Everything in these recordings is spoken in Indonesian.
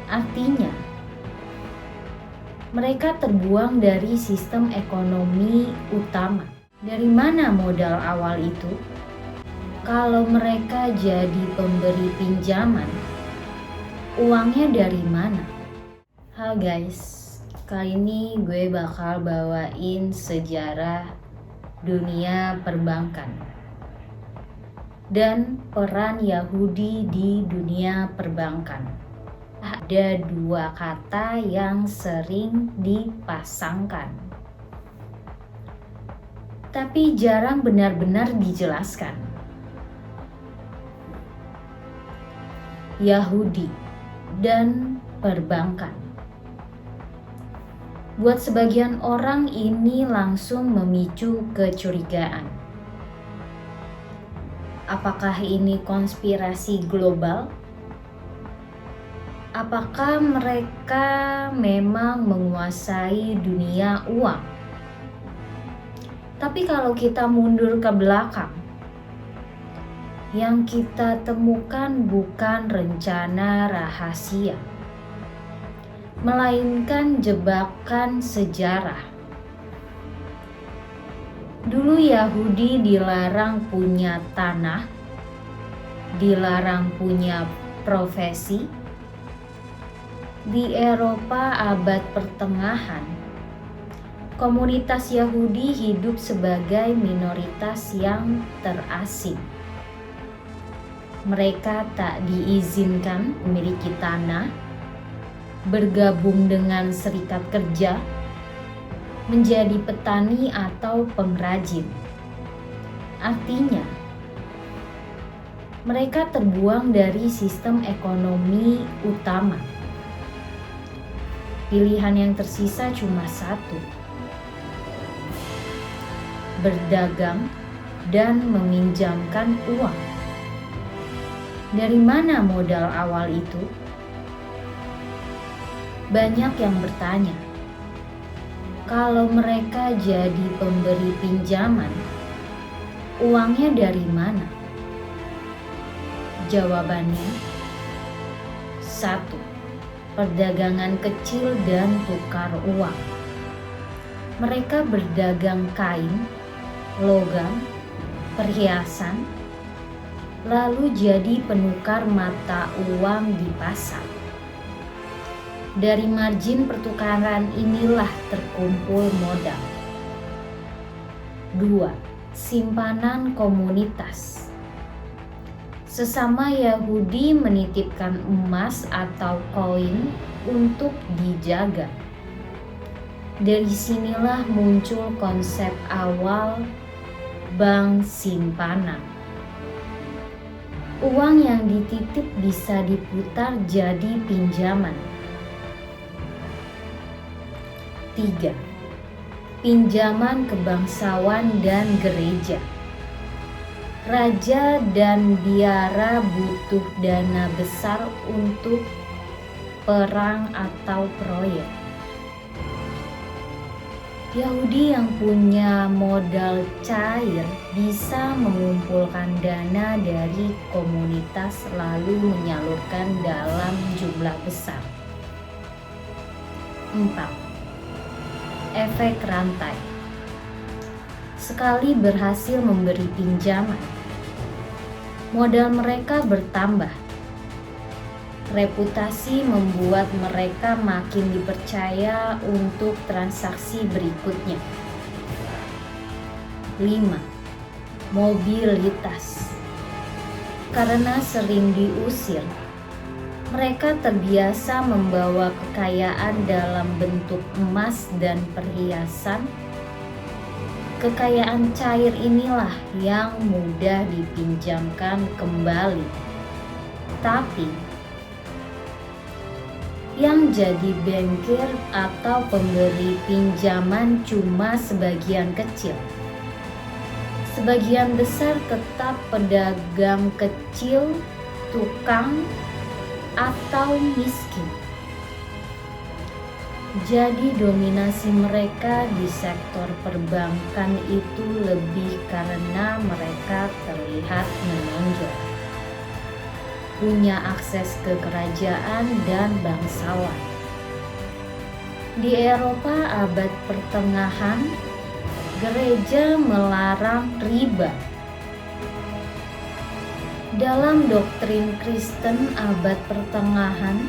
Artinya, mereka terbuang dari sistem ekonomi utama. Dari mana modal awal itu? Kalau mereka jadi pemberi pinjaman, uangnya dari mana? Halo guys, kali ini gue bakal bawain sejarah dunia perbankan dan peran Yahudi di dunia perbankan. Ada dua kata yang sering dipasangkan, tapi jarang benar-benar dijelaskan. Yahudi dan perbankan. Buat sebagian orang ini langsung memicu kecurigaan. Apakah ini konspirasi global? Apakah mereka memang menguasai dunia uang? Tapi kalau kita mundur ke belakang, yang kita temukan bukan rencana rahasia, melainkan jebakan sejarah. Dulu Yahudi dilarang punya tanah, dilarang punya profesi. Di Eropa abad pertengahan, komunitas Yahudi hidup sebagai minoritas yang terasing. Mereka tak diizinkan memiliki tanah, bergabung dengan serikat kerja, menjadi petani atau pengrajin. Artinya, mereka terbuang dari sistem ekonomi utama. Pilihan yang tersisa cuma satu: berdagang dan meminjamkan uang. Dari mana modal awal itu? Banyak yang bertanya, kalau mereka jadi pemberi pinjaman, uangnya dari mana? Jawabannya, satu, perdagangan kecil dan tukar uang. Mereka berdagang kain, logam, perhiasan, lalu jadi penukar mata uang di pasar. Dari margin pertukaran inilah terkumpul modal. 2. Simpanan komunitas. Sesama Yahudi menitipkan emas atau koin untuk dijaga. Dari sinilah muncul konsep awal bank simpanan. Uang yang dititip bisa diputar jadi pinjaman. 3. Pinjaman ke bangsawan dan gereja. Raja dan biara butuh dana besar untuk perang atau proyek. Yahudi yang punya modal cair bisa mengumpulkan dana dari komunitas lalu menyalurkan dalam jumlah besar. 4. Efek rantai. Sekali berhasil memberi pinjaman, modal mereka bertambah. Reputasi membuat mereka makin dipercaya untuk transaksi berikutnya. 5. Mobilitas. Karena sering diusir, mereka terbiasa membawa kekayaan dalam bentuk emas dan perhiasan. Kekayaan cair inilah yang mudah dipinjamkan kembali. Tapi, yang jadi bankir atau pemberi pinjaman cuma sebagian kecil. Sebagian besar tetap pedagang kecil, tukang, atau miskin. Jadi dominasi mereka di sektor perbankan itu lebih karena mereka terlihat menonjol. punya akses ke kerajaan dan bangsawan. Di Eropa abad pertengahan, gereja melarang riba. Dalam doktrin Kristen abad pertengahan,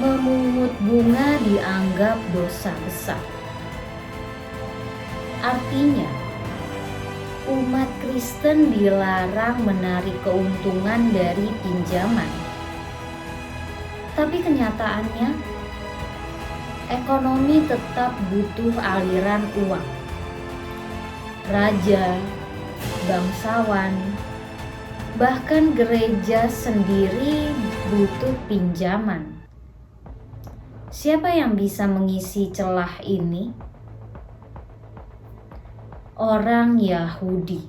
memungut bunga dianggap dosa besar. Artinya, umat Kristen dilarang menarik keuntungan dari pinjaman. Tapi kenyataannya, ekonomi tetap butuh aliran uang. Raja, bangsawan, bahkan gereja sendiri butuh pinjaman. Siapa yang bisa mengisi celah ini? Orang Yahudi.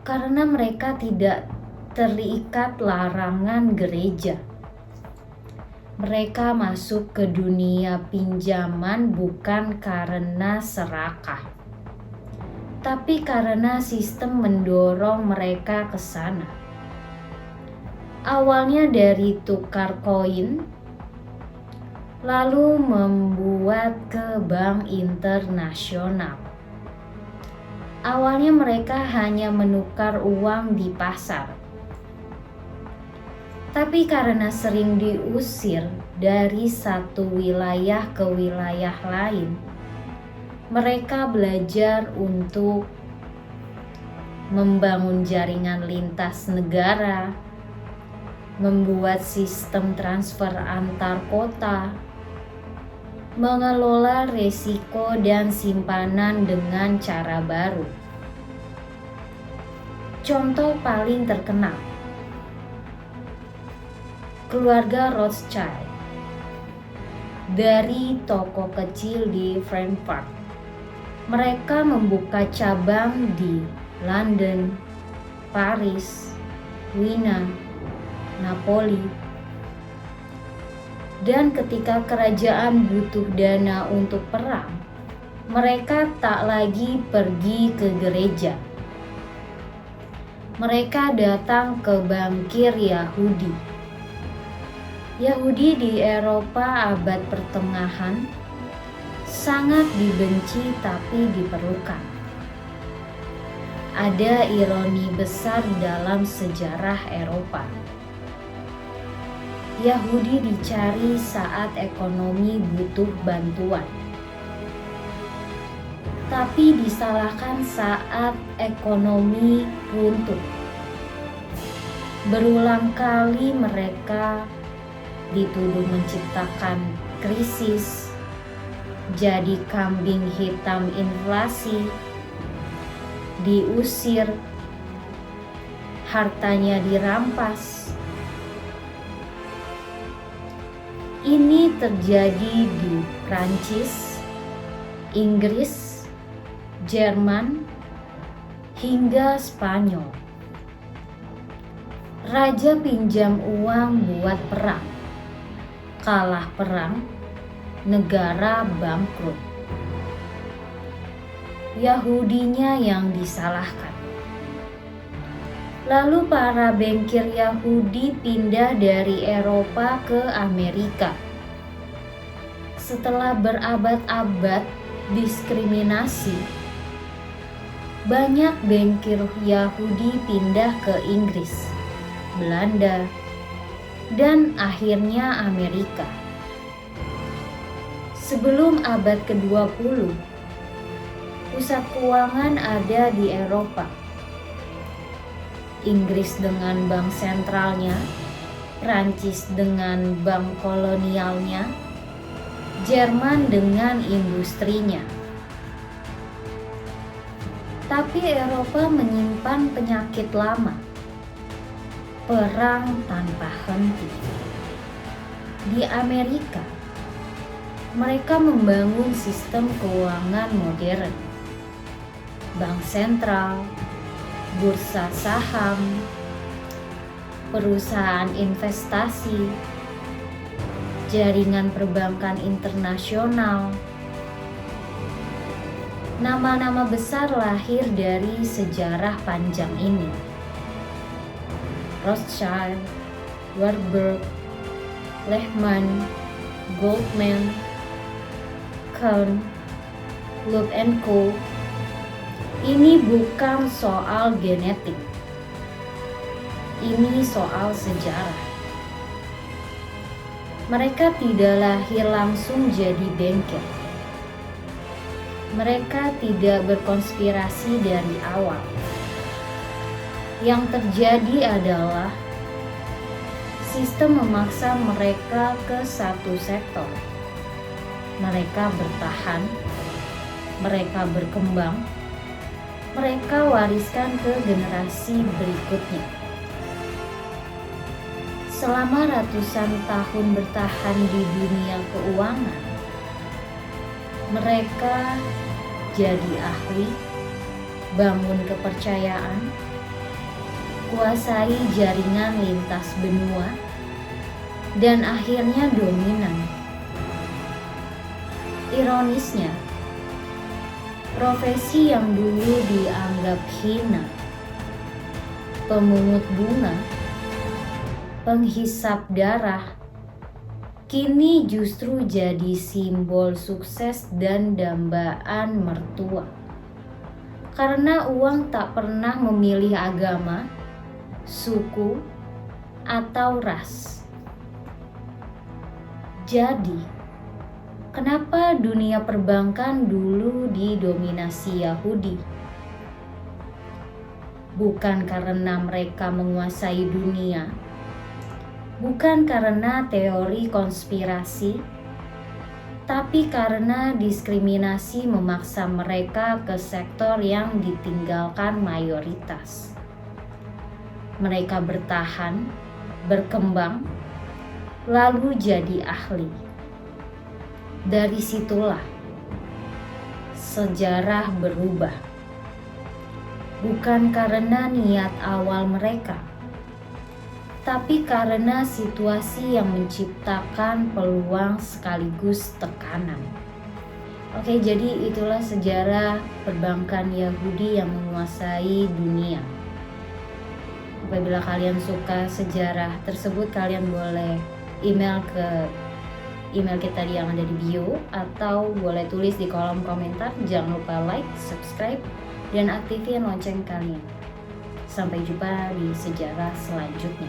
Karena mereka tidak terikat larangan gereja. Mereka masuk ke dunia pinjaman bukan karena serakah, tapi karena sistem mendorong mereka ke sana. Awalnya dari tukar koin, lalu membuat ke bank internasional. Awalnya mereka hanya menukar uang di pasar. Tapi karena sering diusir dari satu wilayah ke wilayah lain, mereka belajar untuk membangun jaringan lintas negara, membuat sistem transfer antar kota, mengelola risiko dan simpanan dengan cara baru. Contoh paling terkenal, keluarga Rothschild dari toko kecil di Frankfurt. Mereka membuka cabang di London, Paris, Wina, Napoli. Dan ketika kerajaan butuh dana untuk perang, mereka tak lagi pergi ke gereja. Mereka datang ke bankir Yahudi. Yahudi di Eropa abad pertengahan sangat dibenci tapi diperlukan. Ada ironi besar dalam sejarah Eropa. Yahudi dicari saat ekonomi butuh bantuan, tapi disalahkan saat ekonomi runtuh. Berulang kali mereka dituduh menciptakan krisis, jadi kambing hitam inflasi, diusir, hartanya dirampas. Ini terjadi di Prancis, Inggris, Jerman, hingga Spanyol. Raja pinjam uang buat perang. Kalah perang, negara bangkrut. Yahudinya yang disalahkan. Lalu para bankir Yahudi pindah dari Eropa ke Amerika. Setelah berabad-abad diskriminasi, banyak bankir Yahudi pindah ke Inggris, Belanda, dan akhirnya Amerika. Sebelum abad ke-20, pusat keuangan ada di Eropa. Inggris dengan bank sentralnya, Prancis dengan bank kolonialnya, Jerman dengan industrinya. Tapi Eropa menyimpan penyakit lama, perang tanpa henti. Di Amerika, mereka membangun sistem keuangan modern, bank sentral, bursa saham, perusahaan investasi, jaringan perbankan internasional. Nama-nama besar lahir dari sejarah panjang ini. Rothschild, Warburg, Lehman, Goldman, Kuhn, Loeb & Co. Ini bukan soal genetik, ini soal sejarah. Mereka tidak lahir langsung jadi banker. Mereka tidak berkonspirasi dari awal. Yang terjadi adalah sistem memaksa mereka ke satu sektor. Mereka bertahan, mereka berkembang, mereka wariskan ke generasi berikutnya. Selama ratusan tahun bertahan di dunia keuangan, mereka jadi ahli, bangun kepercayaan, kuasai jaringan lintas benua, dan akhirnya dominan. Ironisnya, profesi yang dulu dianggap hina, pemungut bunga, penghisap darah, kini justru jadi simbol sukses dan dambaan mertua. Karena uang tak pernah memilih agama, suku, atau ras. Jadi, kenapa dunia perbankan dulu didominasi Yahudi? Bukan karena mereka menguasai dunia, bukan karena teori konspirasi, tapi karena diskriminasi memaksa mereka ke sektor yang ditinggalkan mayoritas. Mereka bertahan, berkembang, lalu jadi ahli. Dari situlah sejarah berubah. Bukan karena niat awal mereka, tapi karena situasi yang menciptakan peluang sekaligus tekanan. Oke, jadi itulah sejarah perbankan Yahudi yang menguasai dunia. Apabila kalian suka sejarah tersebut, kalian boleh email ke email kita yang ada di bio, atau boleh tulis di kolom komentar. Jangan lupa like, subscribe, dan aktifin lonceng kalian. Sampai jumpa di sejarah selanjutnya.